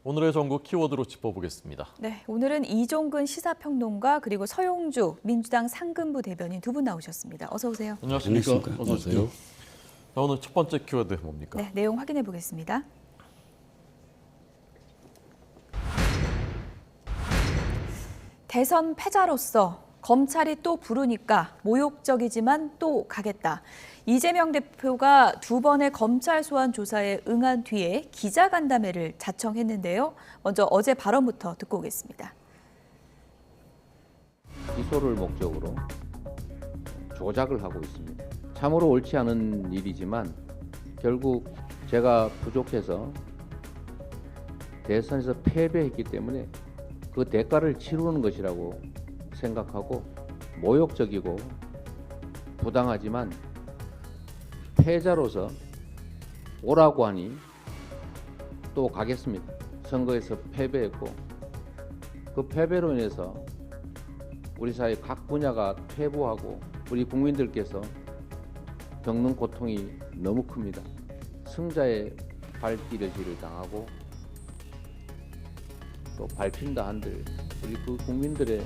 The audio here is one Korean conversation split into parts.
오늘의 전국 키워드로 짚어보겠습니다. 네, 오늘은 이종근 시사평론가 그리고 서용주 민주당 상근부 대변인 두 분 나오셨습니다. 어서 오세요. 안녕하십니까? 어서 오세요. 자, 오늘 첫 번째 키워드 뭡니까? 네, 내용 확인해 보겠습니다. 대선 패자로서 검찰이 또 부르니까 모욕적이지만 또 가겠다. 이재명 대표가 두 번의 검찰 소환 조사에 응한 뒤에 기자간담회를 자청했는데요. 먼저 어제 발언부터 듣고 오겠습니다. 기소를 목적으로 조작을 하고 있습니다. 참으로 옳지 않은 일이지만 결국 제가 부족해서 대선에서 패배했기 때문에 그 대가를 치르는 것이라고 생각하고 모욕적이고 부당하지만 패자로서 오라고 하니 또 가겠습니다. 선거에서 패배했고 그 패배로 인해서 우리 사회 각 분야가 퇴보하고 우리 국민들께서 겪는 고통이 너무 큽니다. 승자의 발길을 당하고 또 밟힌다 한들 우리 그 국민들의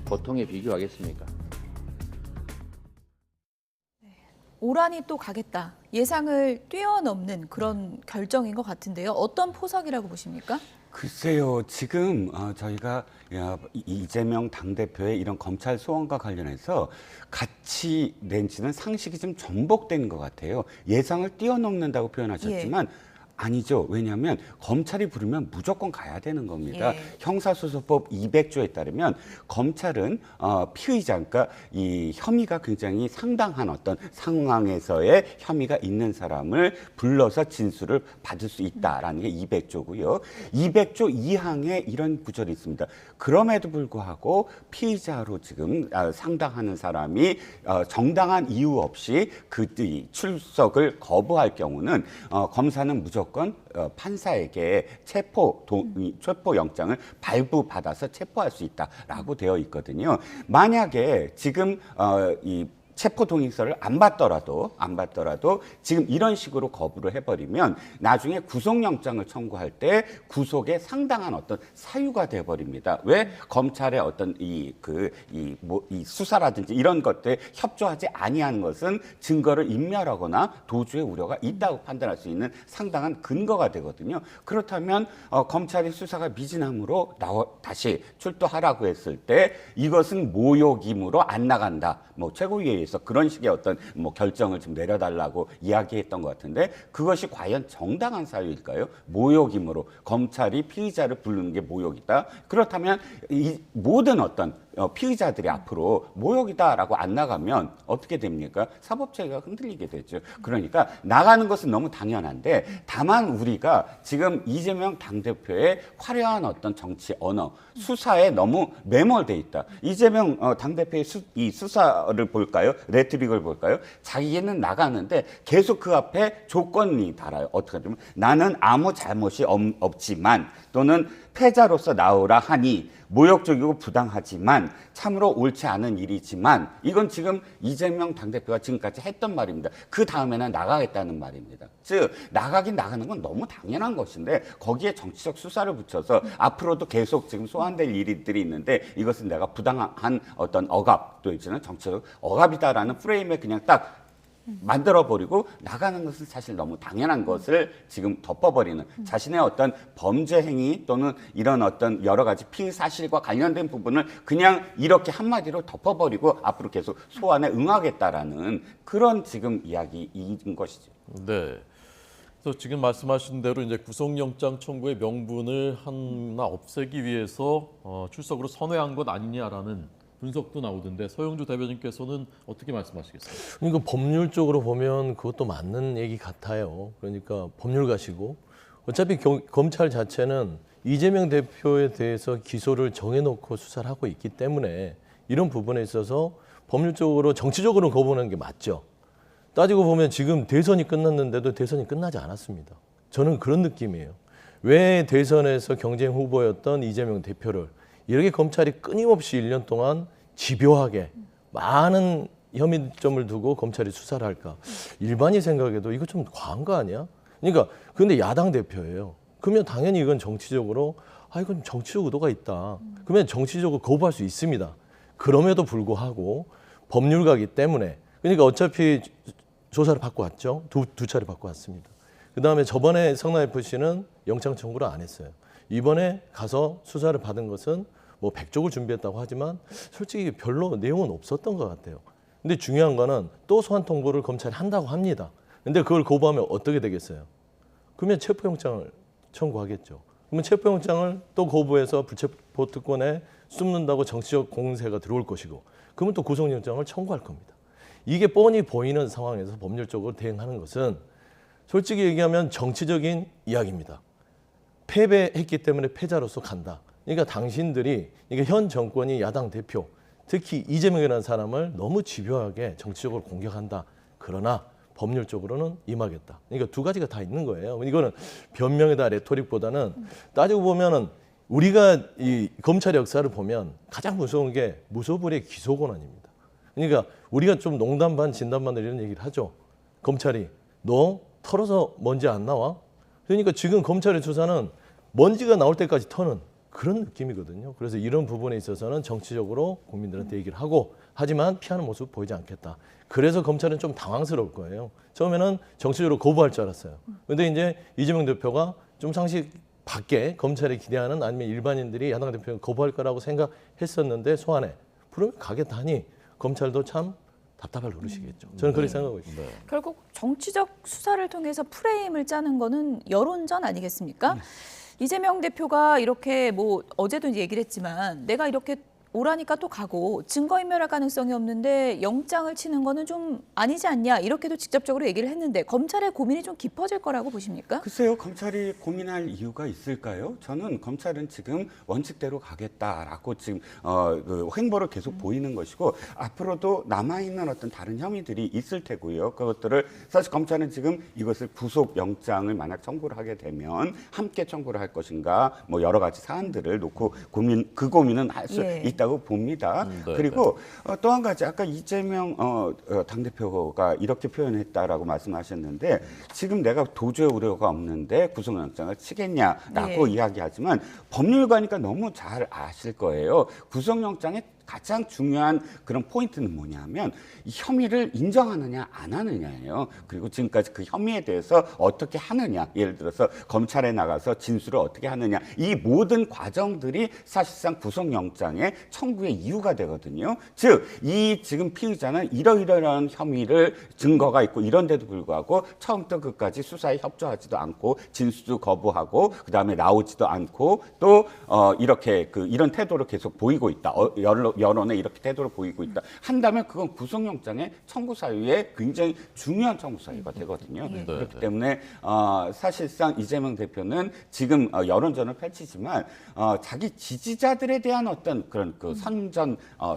고통에 비교하겠습니까? 오란이 또 가겠다. 예상을 뛰어넘는 그런 결정인 것 같은데요. 어떤 포석이라고 보십니까? 글쎄요, 지금 저희가 이재명 당대표의 이런 검찰 소환과 관련해서 가치 렌즈는 상식이 좀 전복된 것 같아요. 예상을 뛰어넘는다고 표현하셨지만 아니죠. 왜냐하면 검찰이 부르면 무조건 가야 되는 겁니다. 형사소송법 200조에 따르면 검찰은 피의자, 그러니까 이 혐의가 굉장히 상당한 어떤 상황에서의 혐의가 있는 사람을 불러서 진술을 받을 수 있다라는 게 200조고요. 200조 2항에 이런 구절이 있습니다. 그럼에도 불구하고 피의자로 지금 상당하는 사람이 정당한 이유 없이 그 출석을 거부할 경우는 검사는 무조건 판사에게 체포영장을 발부받아서 체포할 수 있다라고 되어 있거든요. 만약에 지금 이 체포 동의서를 안 받더라도 지금 이런 식으로 거부를 해버리면 나중에 구속영장을 청구할 때 구속에 상당한 어떤 사유가 돼버립니다. 왜? 검찰의 어떤 이 수사라든지 이런 것들에 협조하지 아니하는 것은 증거를 인멸하거나 도주의 우려가 있다고 판단할 수 있는 상당한 근거가 되거든요. 그렇다면 검찰이 수사가 미진함으로 다시 출두하라고 했을 때 이것은 모욕임으로 안 나간다. 최고위에서 그런 식의 어떤 결정을 좀 내려달라고 이야기했던 것 같은데 그것이 과연 정당한 사유일까요? 모욕임으로 검찰이 피의자를 부르는 게 모욕이다. 그렇다면 이 모든 어떤 피의자들이 앞으로 모욕이다라고 안 나가면 어떻게 됩니까? 사법체계가 흔들리게 되죠. 그러니까 나가는 것은 너무 당연한데 다만 우리가 지금 이재명 당대표의 화려한 어떤 정치 언어, 수사에 너무 매몰돼 있다. 이재명 당대표의 이 수사를 볼까요? 레토릭을 볼까요? 자기는 나가는데 계속 그 앞에 조건이 달아요. 어떻게 하냐면 나는 아무 잘못이 없지만 또는 패자로서 나오라 하니 모욕적이고 부당하지만 참으로 옳지 않은 일이지만 이건 지금 이재명 당대표가 지금까지 했던 말입니다. 그 다음에는 나가겠다는 말입니다. 즉 나가긴 나가는 건 너무 당연한 것인데 거기에 정치적 수사를 붙여서 앞으로도 계속 지금 소환될 일들이 있는데 이것은 내가 부당한 어떤 억압 또 있잖아요. 정치적 억압이다라는 프레임에 그냥 딱 만들어버리고 나가는 것은 사실 너무 당연한 것을 지금 덮어버리는 자신의 어떤 범죄 행위 또는 이런 어떤 여러 가지 피의 사실과 관련된 부분을 그냥 이렇게 한마디로 덮어버리고 앞으로 계속 소환에 응하겠다라는 그런 지금 이야기인 것이죠. 네. 그래서 지금 말씀하신 대로 이제 구속영장 청구의 명분을 하나 없애기 위해서 출석으로 선회한 것 아니냐라는 분석도 나오던데 서용주 대변인께서는 어떻게 말씀하시겠어요? 그러니까 법률적으로 보면 그것도 맞는 얘기 같아요. 그러니까 법률가시고 어차피 검찰 자체는 이재명 대표에 대해서 기소를 정해놓고 수사를 하고 있기 때문에 이런 부분에 있어서 법률적으로 정치적으로는 거부하는 게 맞죠. 따지고 보면 지금 대선이 끝났는데도 대선이 끝나지 않았습니다. 저는 그런 느낌이에요. 왜 대선에서 경쟁 후보였던 이재명 대표를 이렇게 검찰이 끊임없이 1년 동안 집요하게 많은 혐의점을 두고 검찰이 수사를 할까? 일반이 생각해도 이거 좀 과한 거 아니야? 그러니까 근데 야당 대표예요. 그러면 당연히 이건 정치적으로 이건 정치적 의도가 있다. 그러면 정치적으로 거부할 수 있습니다. 그럼에도 불구하고 법률가이기 때문에 그러니까 어차피 조사를 받고 왔죠. 두 차례 받고 왔습니다. 그다음에 저번에 성남FC는 영장 청구를 안 했어요. 이번에 가서 수사를 받은 것은 뭐 100쪽을 준비했다고 하지만 솔직히 별로 내용은 없었던 것 같아요. 근데 중요한 거는 또 소환 통보를 검찰이 한다고 합니다. 근데 그걸 거부하면 어떻게 되겠어요? 그러면 체포영장을 청구하겠죠. 그러면 체포영장을 또 거부해서 불체포 특권에 숨는다고 정치적 공세가 들어올 것이고 그러면 또 구속영장을 청구할 겁니다. 이게 뻔히 보이는 상황에서 법률적으로 대응하는 것은 솔직히 얘기하면 정치적인 이야기입니다. 패배했기 때문에 패자로서 간다. 그러니까 당신들이 그러니까 현 정권이 야당 대표 특히 이재명이라는 사람을 너무 집요하게 정치적으로 공격한다. 그러나 법률적으로는 임하겠다. 그러니까 두 가지가 다 있는 거예요. 이거는 변명이다 레토릭보다는 따지고 보면은 우리가 이 검찰 역사를 보면 가장 무서운 게 무소불위의 기소 권한입니다. 그러니까 우리가 좀 농담 반 진담 반 이런 얘기를 하죠. 검찰이 너 털어서 먼지 안 나와? 그러니까 지금 검찰의 수사는 먼지가 나올 때까지 터는 그런 느낌이거든요. 그래서 이런 부분에 있어서는 정치적으로 국민들한테 얘기를 하고 하지만 피하는 모습 보이지 않겠다. 그래서 검찰은 좀 당황스러울 거예요. 처음에는 정치적으로 거부할 줄 알았어요. 근데 이제 이재명 대표가 좀 상식 밖에 검찰이 기대하는 아니면 일반인들이 야당 대표가 거부할 거라고 생각했었는데 소환해. 그러면 가겠다 하니 검찰도 참 답답할 노릇이겠죠. 저는 그렇게 생각하고 있습니다. 결국 정치적 수사를 통해서 프레임을 짜는 거는 여론전 아니겠습니까? 이재명 대표가 이렇게 뭐 어제도 이제 얘기를 했지만 내가 이렇게 오라니까 또 가고 증거인멸할 가능성이 없는데 영장을 치는 거는 좀 아니지 않냐 이렇게도 직접적으로 얘기를 했는데 검찰의 고민이 좀 깊어질 거라고 보십니까? 글쎄요, 검찰이 고민할 이유가 있을까요? 저는 검찰은 지금 원칙대로 가겠다라고 지금 그 행보를 계속 보이는 것이고 앞으로도 남아있는 어떤 다른 혐의들이 있을 테고요. 그것들을 사실 검찰은 지금 이것을 구속 영장을 만약 청구를 하게 되면 함께 청구를 할 것인가 뭐 여러 가지 사안들을 놓고 그 고민은 할 수 있다고 봅니다. 네, 그리고 또 한 가지 아까 이재명 당대표가 이렇게 표현했다라고 말씀하셨는데 지금 내가 도저히 우려가 없는데 구속영장을 치겠냐라고 이야기하지만 법률가니까 너무 잘 아실 거예요. 구속영장의 가장 중요한 그런 포인트는 뭐냐면 이 혐의를 인정하느냐 안 하느냐예요. 그리고 지금까지 그 혐의에 대해서 어떻게 하느냐. 예를 들어서 검찰에 나가서 진술을 어떻게 하느냐. 이 모든 과정들이 사실상 구속영장의 청구의 이유가 되거든요. 즉, 이 지금 피의자는 이러이러한 혐의를 증거가 있고 이런데도 불구하고 처음부터 끝까지 수사에 협조하지도 않고 진술도 거부하고 그다음에 나오지도 않고 또 이렇게 이런 태도를 계속 보이고 있다. 여론에 이렇게 태도를 보이고 있다 한다면 그건 구속영장의 청구 사유에 굉장히 중요한 청구 사유가 되거든요. 그렇기 때문에 사실상 이재명 대표는 지금 여론전을 펼치지만 자기 지지자들에 대한 어떤 그런 그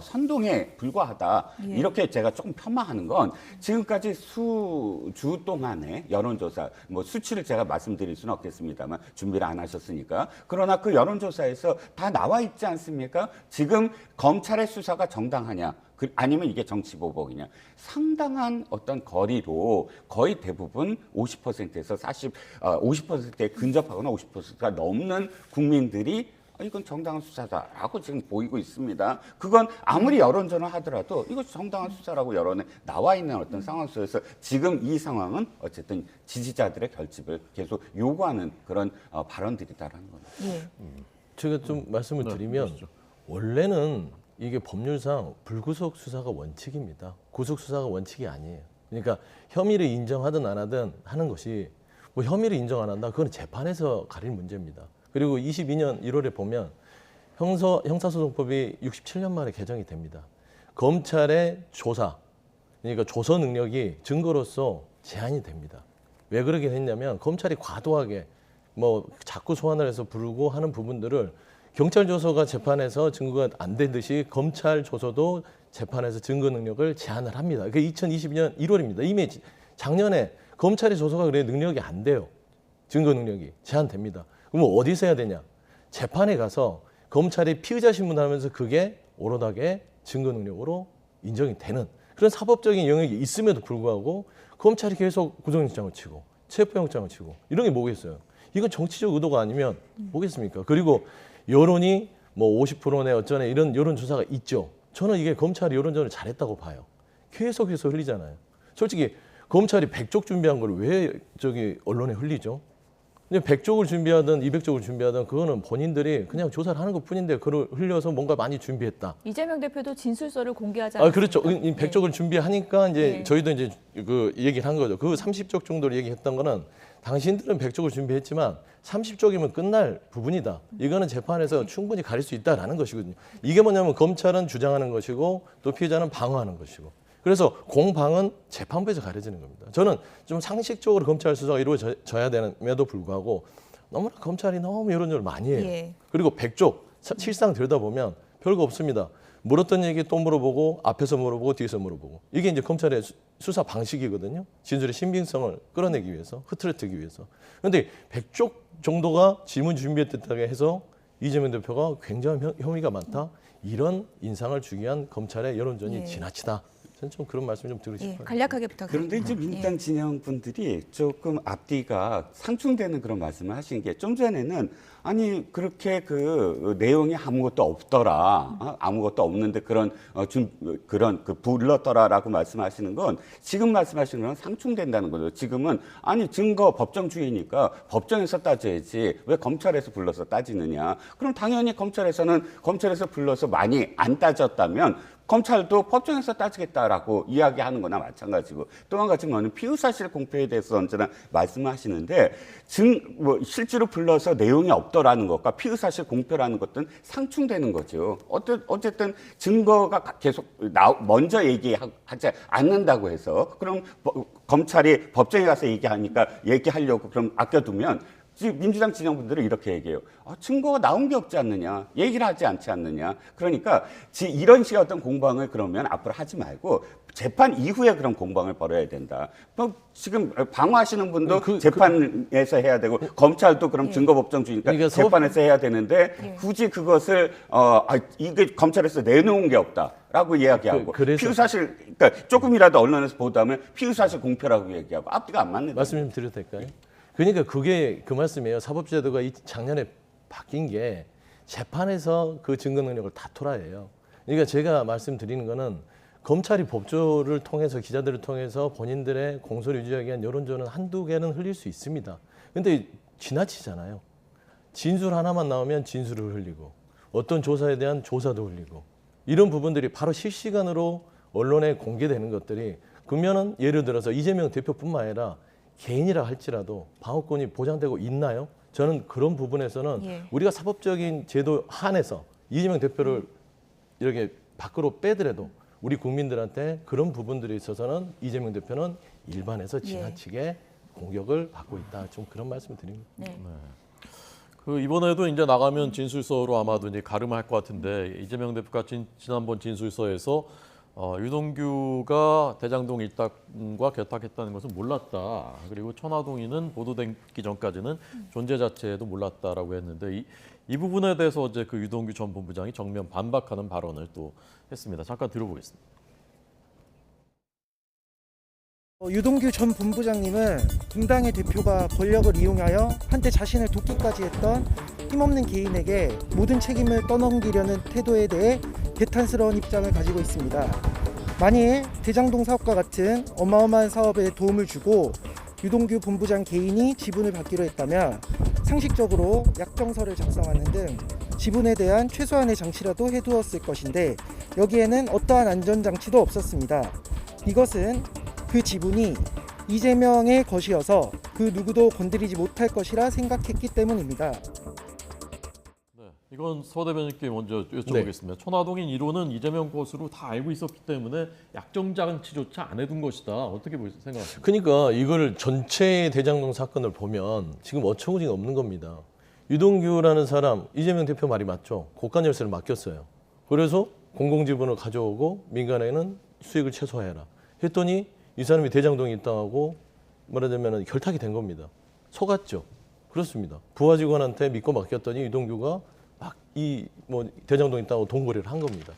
선동에 불과하다. 이렇게 제가 조금 폄하하는 건 지금까지 수주 동안의 여론조사 뭐 수치를 제가 말씀드릴 수는 없겠습니다만 준비를 안 하셨으니까 그러나 그 여론조사에서 다 나와 있지 않습니까? 지금 검찰의 수사가 정당하냐 아니면 이게 정치보복이냐 상당한 어떤 거리로 거의 대부분 50%에서 50%에 근접하거나 50%가 넘는 국민들이 이건 정당한 수사다라고 지금 보이고 있습니다. 그건 아무리 여론전을 하더라도 이것이 정당한 수사라고 여론에 나와 있는 어떤 상황 속에서 지금 이 상황은 어쨌든 지지자들의 결집을 계속 요구하는 그런 발언들이다라는 겁니다. 제가 좀 말씀을 드리면 원래는 이게 법률상 불구속 수사가 원칙입니다. 구속 수사가 원칙이 아니에요. 그러니까 혐의를 인정하든 안 하든 하는 것이 뭐 혐의를 인정 안 한다. 그건 재판에서 가릴 문제입니다. 그리고 22년 1월에 보면 형사소송법이 67년 만에 개정이 됩니다. 검찰의 조사, 그러니까 조서 능력이 증거로서 제한이 됩니다. 왜 그러긴 했냐면 검찰이 과도하게 뭐 자꾸 소환을 해서 부르고 하는 부분들을 경찰 조서가 재판에서 증거가 안 된 듯이 검찰 조서도 재판에서 증거 능력을 제한을 합니다. 그게 2022년 1월입니다. 이미 작년에 검찰의 조서가 그래 능력이 안 돼요. 증거 능력이 제한됩니다. 그러면 어디서 해야 되냐? 재판에 가서 검찰이 피의자 신문하면서 그게 오롯하게 증거 능력으로 인정이 되는 그런 사법적인 영역이 있음에도 불구하고 검찰이 계속 구속영장을 치고 체포영장을 치고 이런 게 뭐겠어요? 이건 정치적 의도가 아니면 뭐겠습니까? 그리고 여론이 뭐 50%네 어쩌네 이런 여론조사가 있죠. 저는 이게 검찰이 여론조사를 잘했다고 봐요. 계속해서 흘리잖아요. 솔직히 검찰이 100쪽 준비한 걸 왜 저기 언론에 흘리죠? 근데 100쪽을 준비하든 200쪽을 준비하든 그거는 본인들이 그냥 조사를 하는 것뿐인데 그걸 흘려서 뭔가 많이 준비했다. 이재명 대표도 진술서를 공개하지 아 않았습니까? 그렇죠. 이 100쪽을 준비하니까 이제 네. 저희도 이제 그 얘기를 한 거죠. 그 30쪽 정도를 얘기했던 거는 당신들은 100쪽을 준비했지만 30쪽이면 끝날 부분이다. 이거는 재판에서 충분히 가릴 수 있다라는 것이거든요. 이게 뭐냐면 검찰은 주장하는 것이고 또 피해자는 방어하는 것이고. 그래서 공방은 재판부에서 가려지는 겁니다. 저는 좀 상식적으로 검찰 수사가 이루어져야 되는데도 불구하고 너무나 검찰이 너무 여론조사를 많이 해요. 예. 그리고 100쪽 실상 들여다보면 별거 없습니다. 물었던 얘기 또 물어보고 앞에서 물어보고 뒤에서 물어보고 이게 이제 검찰의 수사 방식이거든요. 진술의 신빙성을 끌어내기 위해서 흐트러뜨리기 위해서. 그런데 100쪽 정도가 질문 준비했다고 해서 이재명 대표가 굉장한 혐의가 많다. 이런 인상을 주기 위한 검찰의 여론전이 예. 지나치다. 저는 좀 그런 말씀 좀 드리고 예, 싶어요. 간략하게 부탁드립니다. 그런데 이제 민주당 진영 분들이 조금 앞뒤가 상충되는 그런 말씀을 하신 게 좀 전에는 아니 그렇게 그 내용이 아무것도 없더라, 아무것도 없는데 그런 그런 그 불렀더라라고 말씀하시는 건 지금 말씀하시는 거랑 상충된다는 거죠. 지금은 아니 증거 법정주의니까 법정에서 따져야지 왜 검찰에서 불러서 따지느냐. 그럼 당연히 검찰에서 불러서 많이 안 따졌다면. 검찰도 법정에서 따지겠다라고 이야기하는 거나 마찬가지고 또 한 가지 뭐는 피의사실 공표에 대해서 언제나 말씀하시는데 실제로 불러서 내용이 없더라는 것과 피의사실 공표라는 것들은 상충되는 거죠. 어쨌든 증거가 계속 먼저 얘기하지 않는다고 해서 그럼 검찰이 법정에 가서 얘기하려고 그럼 아껴두면 지금 민주당 진영분들은 이렇게 얘기해요. 증거가 나온 게 없지 않느냐. 얘기를 하지 않지 않느냐. 그러니까 이런 식의 어떤 공방을 그러면 앞으로 하지 말고 재판 이후에 그런 공방을 벌여야 된다. 지금 방어하시는 분도 재판에서 해야 되고 검찰도 그럼 증거법정주의니까 그러니까 재판에서 해야 되는데 굳이 그것을 이게 검찰에서 내놓은 게 없다라고 이야기하고 피의사실 그러니까 조금이라도 언론에서 보도하면 피의사실 공표라고 얘기하고 앞뒤가 안 맞는 말씀 좀 드려도 될까요? 그러니까 그게 그 말씀이에요. 사법제도가 작년에 바뀐 게 재판에서 그 증거 능력을 다투라예요. 그러니까 제가 말씀드리는 거는 검찰이 법조를 통해서 기자들을 통해서 본인들의 공소를 유지하기 위한 여론조는 한두 개는 흘릴 수 있습니다. 근데 지나치잖아요. 진술 하나만 나오면 진술을 흘리고 어떤 조사에 대한 조사도 흘리고 이런 부분들이 바로 실시간으로 언론에 공개되는 것들이 그러면은 예를 들어서 이재명 대표뿐만 아니라 개인이라 할지라도 방어권이 보장되고 있나요? 저는 그런 부분에서는 우리가 사법적인 제도 한에서 이재명 대표를 이렇게 밖으로 빼더라도 우리 국민들한테 그런 부분들에 있어서는 이재명 대표는 일반에서 지나치게 공격을 받고 있다. 좀 그런 말씀을 드립니다. 네. 그 이번에도 이제 나가면 진술서로 아마도 이제 가름할 것 같은데 이재명 대표가 지난번 진술서에서 유동규가 대장동 일당과 결탁했다는 것은 몰랐다. 그리고 천화동인은 보도되기 전까지는 존재 자체도 몰랐다라고 했는데 이 부분에 대해서 어제 그 유동규 전 본부장이 정면 반박하는 발언을 또 했습니다. 잠깐 들어보겠습니다. 유동규 전 본부장님은 공당의 대표가 권력을 이용하여 한때 자신을 돕기까지 했던 힘없는 개인에게 모든 책임을 떠넘기려는 태도에 대해 개탄스러운 입장을 가지고 있습니다. 만일 대장동 사업과 같은 어마어마한 사업에 도움을 주고 유동규 본부장 개인이 지분을 받기로 했다면 상식적으로 약정서를 작성하는 등 지분에 대한 최소한의 장치라도 해두었을 것인데 여기에는 어떠한 안전장치도 없었습니다. 이것은 그 지분이 이재명의 것이어서 그 누구도 건드리지 못할 것이라 생각했기 때문입니다. 네, 이건 서 대변인께 먼저 여쭤보겠습니다. 천화동인 1호는 이재명 것으로 다 알고 있었기 때문에 약정장치조차 안 해둔 것이다. 어떻게 생각하십니까? 그러니까 이걸 전체 대장동 사건을 보면 지금 어처구니가 없는 겁니다. 유동규라는 사람, 이재명 대표 말이 맞죠. 고가 열쇠를 맡겼어요. 그래서 공공지분을 가져오고 민간에는 수익을 최소화해라. 했더니 이 사람이 대장동에 있다고 말하자면 결탁이 된 겁니다. 속았죠. 그렇습니다. 부하 직원한테 믿고 맡겼더니 유동규가 막 대장동 있다고 돈거래를 한 겁니다.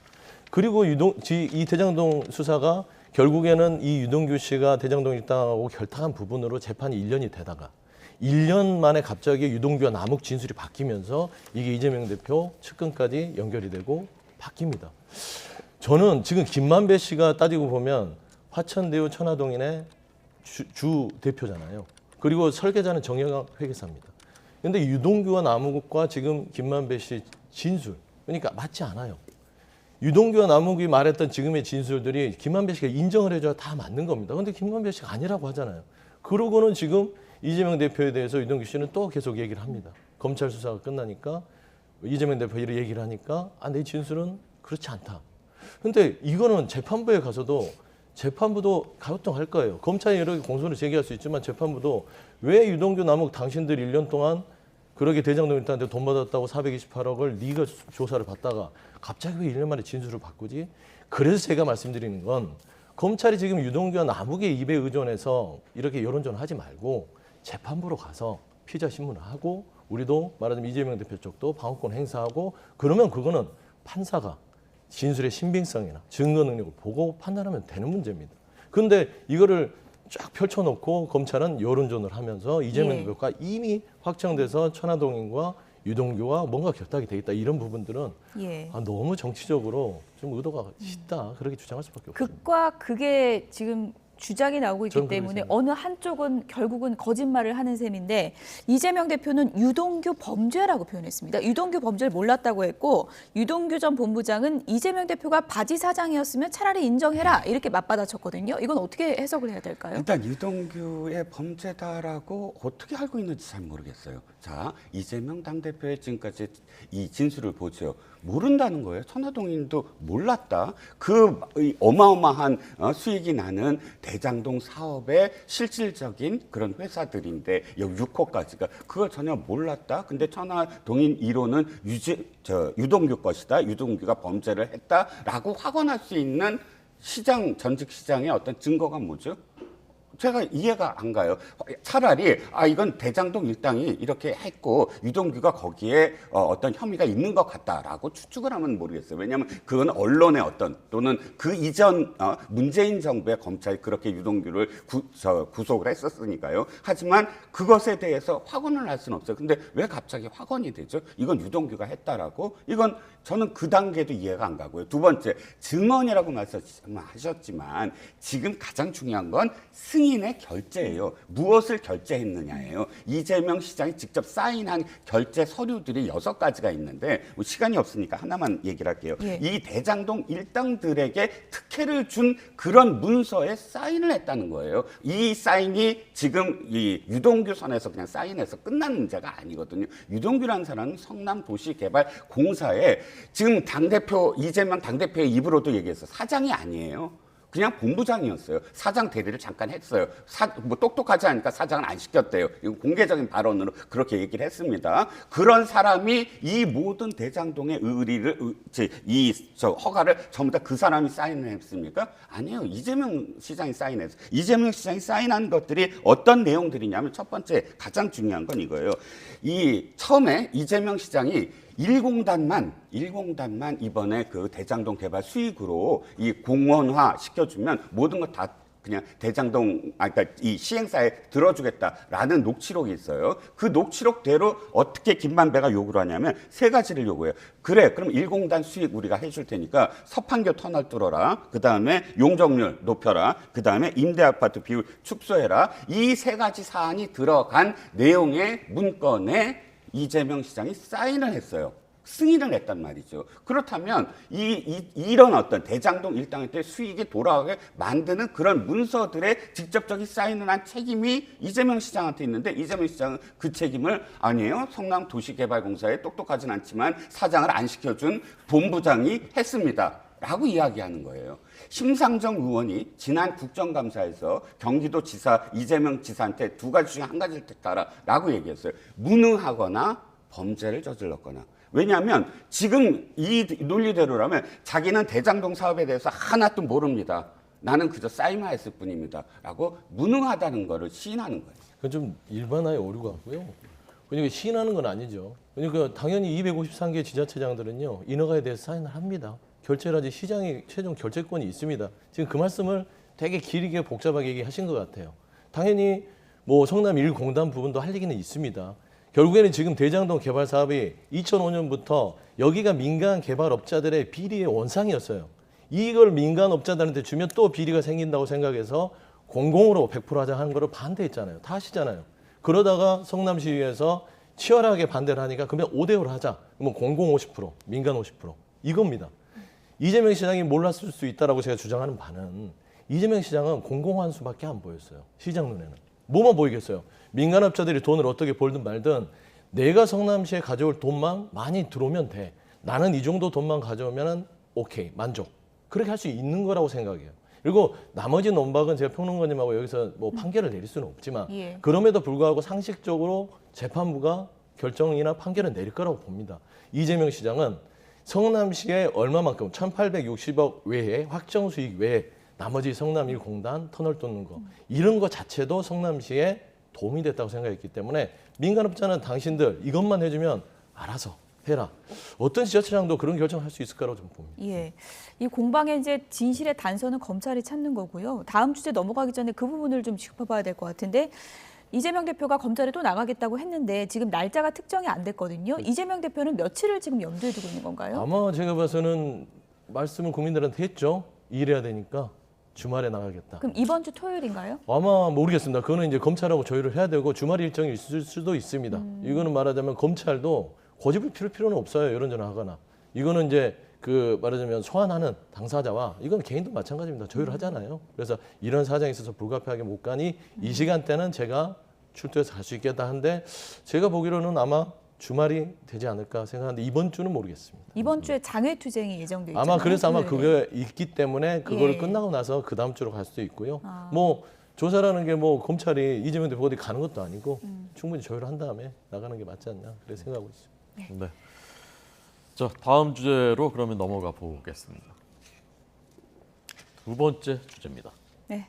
그리고 이 대장동 수사가 결국에는 이 유동규 씨가 대장동 있다고 결탁한 부분으로 재판이 1년이 되다가 1년 만에 갑자기 유동규와 남욱 진술이 바뀌면서 이게 이재명 대표 측근까지 연결이 되고 바뀝니다. 저는 지금 김만배 씨가 따지고 보면 화천대유 천화동인의 주 대표잖아요. 그리고 설계자는 정영학 회계사입니다. 그런데 유동규와 남욱과 지금 김만배 씨 진술, 그러니까 맞지 않아요. 유동규와 남욱이 말했던 지금의 진술들이 김만배 씨가 인정을 해줘야 다 맞는 겁니다. 그런데 김만배 씨가 아니라고 하잖아요. 그러고는 지금 이재명 대표에 대해서 유동규 씨는 또 계속 얘기를 합니다. 검찰 수사가 끝나니까 이재명 대표 이런 얘기를 하니까 내 진술은 그렇지 않다. 그런데 이거는 재판부에 가서도 재판부도 가요통할 거예요. 검찰이 여러 개 공소를 제기할 수 있지만 재판부도 왜 유동규 남욱 당신들 1년 동안 그렇게 대장동 일단한테 돈 받았다고 428억을 네가 조사를 받다가 갑자기 왜 1년 만에 진술을 바꾸지? 그래서 제가 말씀드리는 건 검찰이 지금 유동규와 남욱의 입에 의존해서 이렇게 여론전을 하지 말고 재판부로 가서 피의자 신문을 하고 우리도 말하자면 이재명 대표 쪽도 방어권 행사하고 그러면 그거는 판사가 진술의 신빙성이나 증거 능력을 보고 판단하면 되는 문제입니다. 그런데 이거를 쫙 펼쳐놓고 검찰은 여론전을 하면서 이재명 예. 대표가 이미 확정돼서 천화동인과 유동규와 뭔가 결탁이 돼 있다 이런 부분들은 예. 너무 정치적으로 좀 의도가 짙다 그렇게 주장할 수밖에 없습니다. 극과 극의 지금 주장이 나오고 있기 저는 때문에 그렇습니다. 어느 한쪽은 결국은 거짓말을 하는 셈인데 이재명 대표는 유동규 범죄라고 표현했습니다. 유동규 범죄를 몰랐다고 했고 유동규 전 본부장은 이재명 대표가 바지 사장이었으면 차라리 인정해라 이렇게 맞받아쳤거든요. 이건 어떻게 해석을 해야 될까요? 일단 유동규의 범죄다라고 어떻게 알고 있는지 잘 모르겠어요. 자, 이재명 당대표의 지금까지 이 진술을 보죠. 모른다는 거예요. 천화동인도 몰랐다. 그 어마어마한 수익이 나는 대장동 사업의 실질적인 그런 회사들인데 여기 6호까지가 그걸 전혀 몰랐다. 근데 천화동인 1호는 유동규 것이다. 유동규가 범죄를 했다라고 확언할 수 있는 전직 시장의 어떤 증거가 뭐죠? 제가 이해가 안 가요. 차라리 이건 대장동 일당이 이렇게 했고 유동규가 거기에 어떤 혐의가 있는 것 같다라고 추측을 하면 모르겠어요. 왜냐하면 그건 언론의 또는 그 이전 문재인 정부의 검찰이 그렇게 유동규를 구속을 했었으니까요. 하지만 그것에 대해서 확언을 할 수는 없어요. 근데 왜 갑자기 확언이 되죠? 이건 유동규가 했다라고? 이건 저는 그 단계도 이해가 안 가고요. 두 번째, 증언이라고 말씀하셨지만 지금 가장 중요한 건 승인의 결제예요. 무엇을 결제했느냐예요. 이재명 시장이 직접 사인한 결제 서류들이 6가지가 있는데 시간이 없으니까 하나만 얘기를 할게요. 예. 이 대장동 일당들에게 특혜를 준 그런 문서에 사인을 했다는 거예요. 이 사인이 지금 이 유동규 선에서 그냥 사인해서 끝난 문제가 아니거든요. 유동규라는 사람은 성남도시개발공사에 지금 이재명 당대표의 입으로도 얘기했어요. 사장이 아니에요. 그냥 본부장이었어요. 사장 대리를 잠깐 했어요. 뭐 똑똑하지 않으니까 사장은 안 시켰대요. 이거 공개적인 발언으로 그렇게 얘기를 했습니다. 그런 사람이 이 모든 대장동의 허가를 전부 다 그 사람이 사인을 했습니까? 아니에요. 이재명 시장이 사인했어요. 이재명 시장이 사인한 것들이 어떤 내용들이냐면 첫 번째 가장 중요한 건 이거예요. 처음에 이재명 시장이 1공단만 이번에 그 대장동 개발 수익으로 이 공원화 시켜주면 모든 거 다 그냥 그러니까 이 시행사에 들어주겠다라는 녹취록이 있어요. 그 녹취록대로 어떻게 김만배가 요구를 하냐면 3가지를 요구해요. 그래, 그럼 1공단 수익 우리가 해줄 테니까 서판교 터널 뚫어라. 그 다음에 용적률 높여라. 그 다음에 임대아파트 비율 축소해라. 이 3가지 사안이 들어간 내용의 문건에 이재명 시장이 사인을 했어요. 승인을 했단 말이죠. 그렇다면 이런 어떤 대장동 일당일 때 수익이 돌아가게 만드는 그런 문서들의 직접적인 사인을 한 책임이 이재명 시장한테 있는데 이재명 시장은 그 책임을 아니에요. 성남도시개발공사에 똑똑하진 않지만 사장을 안 시켜준 본부장이 했습니다. 라고 이야기하는 거예요. 심상정 의원이 지난 국정감사에서 경기도지사 이재명 지사한테 2가지 중에 1가지를 택하라라고 얘기했어요. 무능하거나 범죄를 저질렀거나. 왜냐하면 지금 이 논리대로라면 자기는 대장동 사업에 대해서 하나도 모릅니다. 나는 그저 사인만 했을 뿐입니다. 라고 무능하다는 거를 시인하는 거예요. 그건 좀 일반화의 오류가 같고요. 그러니까 시인하는 건 아니죠. 그러니까 당연히 253개 지자체장들은요. 인허가에 대해서 사인을 합니다. 결재라지 시장이 최종 결재권이 있습니다. 지금 그 말씀을 되게 길게 복잡하게 얘기하신 것 같아요. 당연히 뭐 성남 1공단 부분도 할 얘기는 있습니다. 결국에는 지금 대장동 개발 사업이 2005년부터 여기가 민간 개발업자들의 비리의 원상이었어요. 이걸 민간 업자들한테 주면 또 비리가 생긴다고 생각해서 공공으로 100% 하자 하는 거를 반대했잖아요. 다 아시잖아요. 그러다가 성남시에서 치열하게 반대를 하니까 그러면 5대5로 하자. 그러면 공공 50%, 민간 50% 이겁니다. 이재명 시장이 몰랐을 수 있다라고 제가 주장하는 바는 이재명 시장은 공공한 수밖에 안 보였어요. 시장 눈에는. 뭐만 보이겠어요. 민간업자들이 돈을 어떻게 벌든 말든 내가 성남시에 가져올 돈만 많이 들어오면 돼. 나는 이 정도 돈만 가져오면 오케이, 만족. 그렇게 할 수 있는 거라고 생각해요. 그리고 나머지 논박은 제가 평론가님하고 여기서 뭐 판결을 내릴 수는 없지만 예. 그럼에도 불구하고 상식적으로 재판부가 결정이나 판결을 내릴 거라고 봅니다. 이재명 시장은 성남시에 얼마만큼 1,860억 외에 확정 수익 외에 나머지 성남 1공단 터널 뚫는 거 이런 거 자체도 성남시에 도움이 됐다고 생각했기 때문에 민간업자는 당신들 이것만 해주면 알아서 해라. 어떤 지자체장도 그런 결정을 할 수 있을 거라고 좀 봅니다. 예. 이 공방의 이제 진실의 단서는 검찰이 찾는 거고요. 다음 주제 넘어가기 전에 그 부분을 좀 짚어봐야 될 것 같은데 이재명 대표가 검찰에 또 나가겠다고 했는데 지금 날짜가 특정이 안 됐거든요. 이재명 대표는 며칠을 지금 염두에 두고 있는 건가요? 아마 제가 봐서는 말씀을 국민들한테 했죠. 일해야 되니까 주말에 나가겠다. 그럼 이번 주 토요일인가요? 아마 모르겠습니다. 그거는 이제 검찰하고 조율을 해야 되고 주말 일정이 있을 수도 있습니다. 이거는 말하자면 검찰도 고집을 피울 필요는 없어요. 이런저런 하거나. 이거는 이제 그 말하자면 소환하는 당사자와 이건 개인도 마찬가지입니다. 조율을 하잖아요. 그래서 이런 사정이 있어서 불가피하게 못 가니 이 시간대는 제가 출두해서 갈 수 있겠다 한데 제가 보기로는 아마 주말이 되지 않을까 생각하는데 이번 주는 모르겠습니다. 이번 주에 장외투쟁이 예정돼 있잖아요. 아마 그래서 아마 토요일에. 그게 있기 때문에 그거를 예. 끝나고 나서 그 다음 주로 갈 수도 있고요. 아. 뭐 조사라는 게 뭐 검찰이 이재명 대표 어디 가는 것도 아니고 충분히 조율을 한 다음에 나가는 게 맞지 않나 그래 생각하고 있습니다. 네. 자, 다음 주제로 그러면 넘어가 보겠습니다. 두 번째 주제입니다. 네.